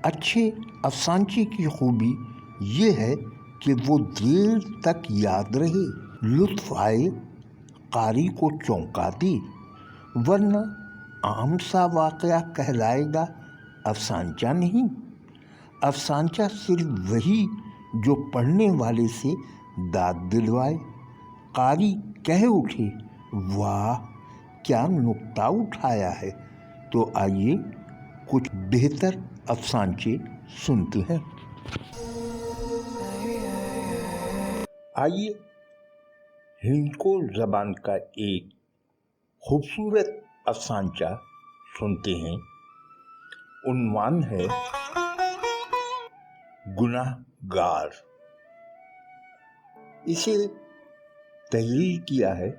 اچھے افسانچے کی خوبی یہ ہے کہ وہ دیر تک یاد رہے، لطف آئے، قاری کو چونکا دے، ورنہ عام سا واقعہ کہلائے گا، افسانچہ نہیں۔ افسانچہ صرف وہی جو پڑھنے والے سے داد دلوائے، قاری کہہ اٹھے واہ کیا نکتہ اٹھایا ہے۔ تو آئیے کچھ بہتر افسانچے سنتے ہیں۔ آئیے ہندکو زبان کا ایک خوبصورت افسانچہ سنتے ہیں۔ عنوان ہے گناہ گار۔ اسے تحریر کیا ہے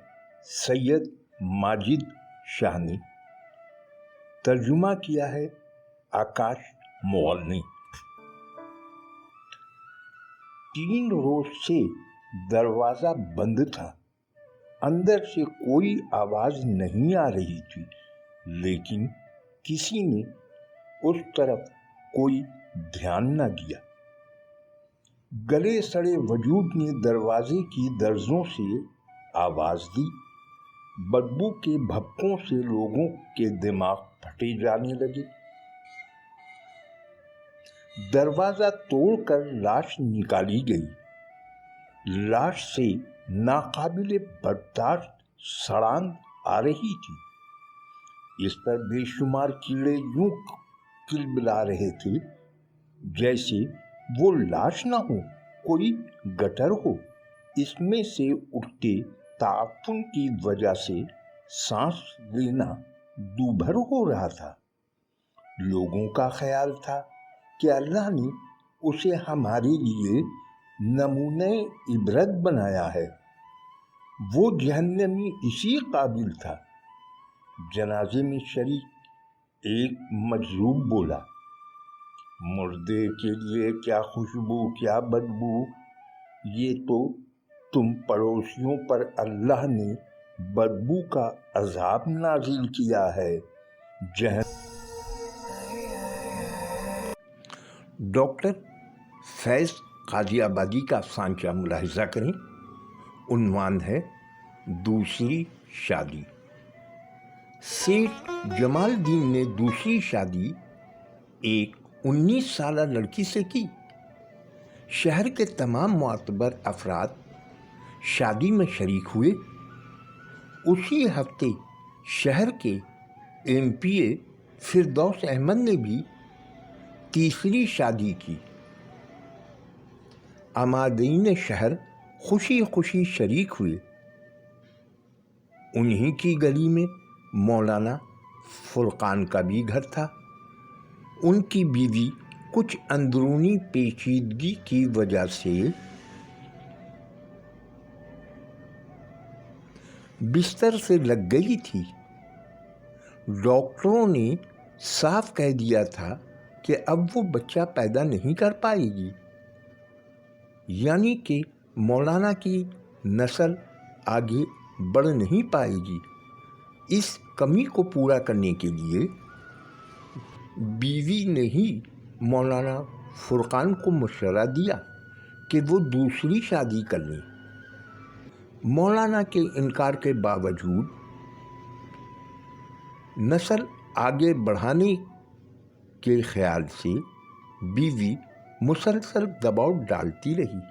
سید ماجد شاہ نے، ترجمہ کیا ہے آکاش مغل نے۔ 3 روز سے دروازہ بند تھا، اندر سے کوئی آواز نہیں آ رہی تھی، لیکن کسی نے اس طرف کوئی دھیان نہ دیا۔ گلے سڑے وجود نے دروازے کی درزوں سے آواز دی، بدبو کے بھپکوں سے لوگوں کے دماغ پھٹے جانے لگے۔ دروازہ توڑ کر لاش نکالی گئی، لاش سے ناقابل برداشت سڑانگ آ رہی تھی، اس پر بے شمار کیڑے یوں کلبلا رہے تھے جیسے وہ لاش نہ ہو، کوئی گٹر ہو۔ اس میں سے اٹھتے تعفن کی وجہ سے سانس لینا دوبھر ہو رہا تھا۔ لوگوں کا خیال تھا کہ اللہ نے اسے ہمارے لیے نمونہ عبرت بنایا ہے، وہ جہنمی اسی قابل تھا۔ جنازے میں شریک ایک مجذوب بولا، مردے کے لیے کیا خوشبو کیا بدبو، یہ تو تم پڑوسیوں پر اللہ نے بدبو کا عذاب نازل کیا ہے۔ ڈاکٹر فیض قاضی آبادی کا افسانچہ ملاحظہ کریں۔ عنوان ہے دوسری شادی۔ سیٹھ جمال الدین نے دوسری شادی ایک 19 سالہ لڑکی سے کی۔ شہر کے تمام معتبر افراد شادی میں شریک ہوئے۔ اسی ہفتے شہر کے MP فردوس احمد نے بھی تیسری شادی کی۔ عمادین شہر خوشی خوشی شریک ہوئے۔ انہی کی گلی میں مولانا فرقان کا بھی گھر تھا۔ ان کی بیوی کچھ اندرونی پیچیدگی کی وجہ سے بستر سے لگ گئی تھی۔ ڈاکٹروں نے صاف کہہ دیا تھا کہ اب وہ بچہ پیدا نہیں کر پائے گی، یعنی کہ مولانا کی نسل آگے بڑھ نہیں پائے گی۔ اس کمی کو پورا کرنے کے لیے بیوی نے ہی مولانا فرقان کو مشورہ دیا کہ وہ دوسری شادی کر لیں۔ مولانا کے انکار کے باوجود نسل آگے بڑھانے کے خیال سے بیوی مسلسل دباؤ ڈالتی رہی۔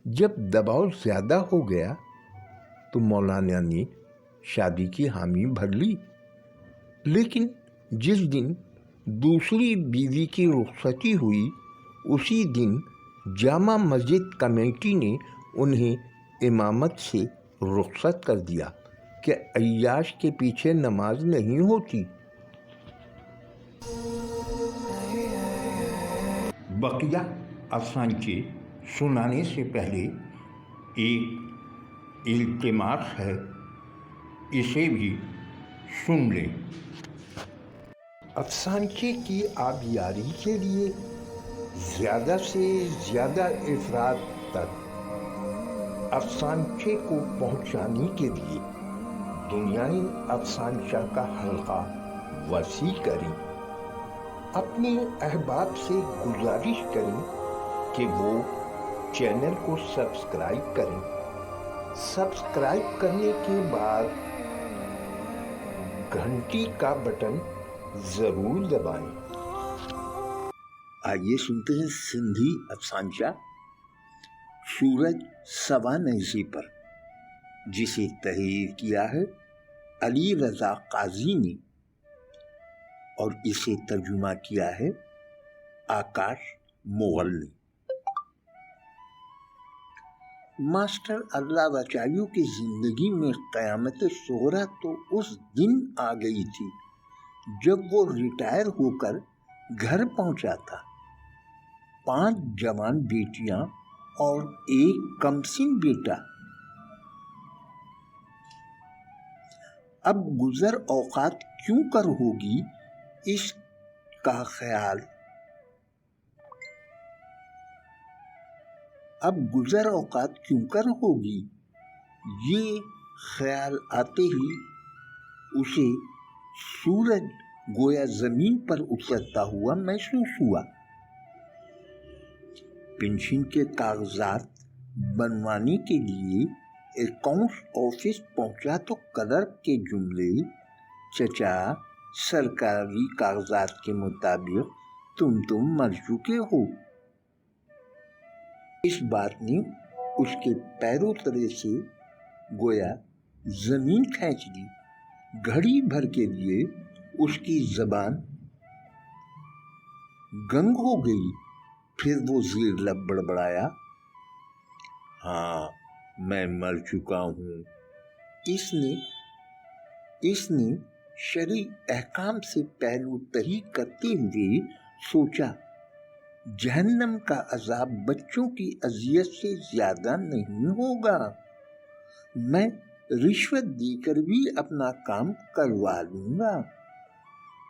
جب دباؤ زیادہ ہو گیا تو مولانا نے شادی کی حامی بھر لی، لیکن جس دن دوسری بیوی کی رخصتی ہوئی اسی دن جامع مسجد کمیٹی نے انہیں امامت سے رخصت کر دیا کہ عیاش کے پیچھے نماز نہیں ہوتی۔ بقیہ افسانچے سنانے سے پہلے ایک التماس ہے، اسے بھی سن لیں۔ افسانچے کی آبیاری کے لیے زیادہ سے زیادہ افراد تک افسانچے کو پہنچانے کے لیے دنیائے افسانچہ کا حلقہ وسیع کریں۔ اپنے احباب سے گزارش کریں کہ وہ چینل کو سبسکرائب کریں۔ سبسکرائب کرنے کے بعد گھنٹی کا بٹن ضرور دبائیں۔ آئیے سنتے ہیں سندھی افسانچہ سورج سوا نیزے پر، جسے تحریر کیا ہے علی رضا قاضی نے اور اسے ترجمہ کیا ہے آکاش مغل نے۔ ماسٹر اللہ بچایو کی زندگی میں قیامت صغریٰ تو اس دن آ گئی تھی جب وہ ریٹائر ہو کر گھر پہنچا تھا۔ 5 جوان بیٹیاں اور ایک کمسن بیٹا۔ اب گزر اوقات کیوں کر ہوگی اس کا خیال، اب گزر اوقات کیوں کر ہوگی یہ خیال آتے ہی اسے سورج گویا زمین پر اترتا ہوا محسوس ہوا۔ پنشن کے کاغذات بنوانے کے لیے اکاؤنٹس آفس پہنچا تو کلرک کے جملے، چچا سرکاری کاغذات کے مطابق تم مر چکے ہو۔ اس بات نے اس کے پیروں تلے سے گویا زمین کھینچ لی۔ گھڑی بھر کے لیے اس کی زبان گنگ ہو گئی، پھر وہ زیر لب بڑبڑایا، ہاں میں مر چکا ہوں۔ اس نے شرعی احکام سے پہلو تہی کرتے ہوئے سوچا، جہنم کا عذاب بچوں کی اذیت سے زیادہ نہیں ہوگا، میں رشوت دے کر بھی اپنا کام کروا لوں گا۔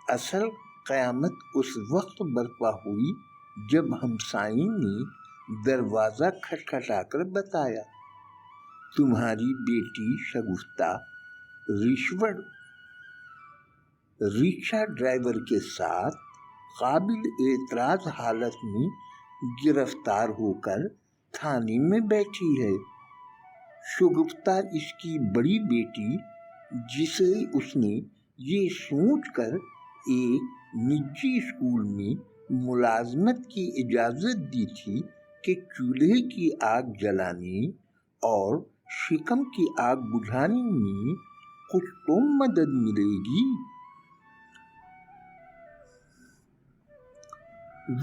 اصل قیامت اس وقت برپا ہوئی جب ہمسائیں نے دروازہ کھٹکھٹا کر بتایا، تمہاری بیٹی شگفتہ رکشہ ڈرائیور کے ساتھ قابل اعتراض حالت میں گرفتار ہو کر تھانے میں بیٹھی ہے۔ شگفتہ اس کی بڑی بیٹی، جسے اس نے یہ سوچ کر ایک نجی اسکول میں ملازمت کی اجازت دی تھی کہ چولہے کی آگ جلانے اور شکم کی آگ بجھانے میں کچھ تو مدد ملے گی،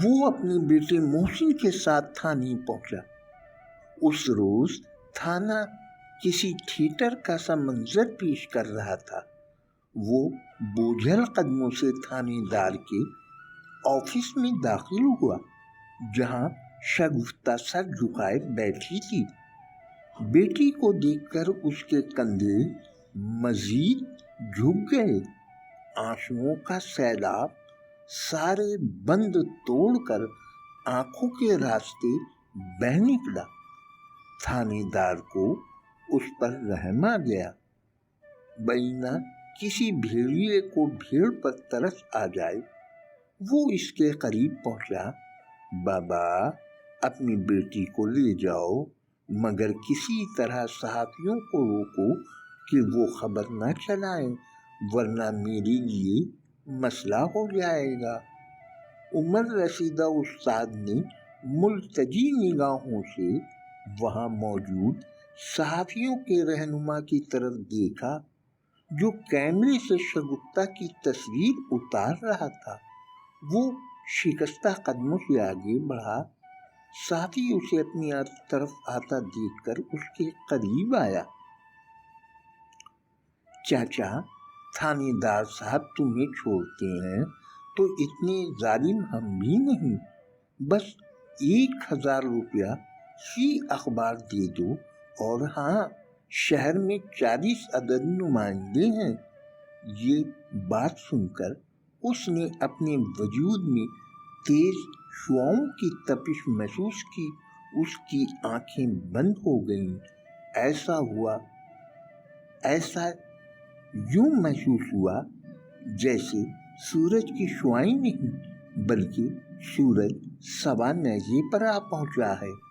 وہ اپنے بیٹے محسن کے ساتھ تھانے پہنچا۔ اس روز تھانہ کسی تھیٹر کا سا منظر پیش کر رہا تھا۔ وہ بوجھل قدموں سے تھانے دار کے آفس میں داخل ہوا، جہاں شگفتہ سر جھکائے بیٹھی تھی۔ بیٹی کو دیکھ کر اس کے کندھے مزید جھک گئے، آنسوؤں کا سیلاب سارے بند توڑ کر آنکھوں کے راستے بہہ نکلا۔ تھانے دار کو اس پر رحم آ گیا، بینا کسی بھیڑیے کو بھیڑ پر ترس آ جائے۔ وہ اس کے قریب پہنچا، بابا اپنی بیٹی کو لے جاؤ، مگر کسی طرح صحافیوں کو روکو کہ وہ خبر نہ چلائیں، ورنہ میرے لیے مسئلہ ہو جائے گا۔ عمر رسیدہ استاد نے ملتجی نگاہوں سے وہاں موجود صحافیوں کے رہنما کی طرف دیکھا، جو کیمرے سے شگفتہ کی تصویر اتار رہا تھا۔ وہ شکستہ قدموں سے آگے بڑھا، صحافی اسے اپنی طرف آتا دیکھ کر اس کے قریب آیا۔ چاچا تھانے دار صاحب تمہیں چھوڑتے ہیں تو اتنے ظالم ہم بھی نہیں، بس 1000 روپیہ فی اخبار دے دو، اور ہاں شہر میں 40 عدد نمائندے ہیں۔ یہ بات سن کر اس نے اپنے وجود میں تیز شعاؤں کی تپش محسوس کی، اس کی آنکھیں بند ہو گئیں، ایسا یوں محسوس ہوا جیسے سورج کی شعائیں نہیں بلکہ سورج 9:15 پر آ پہنچا ہے۔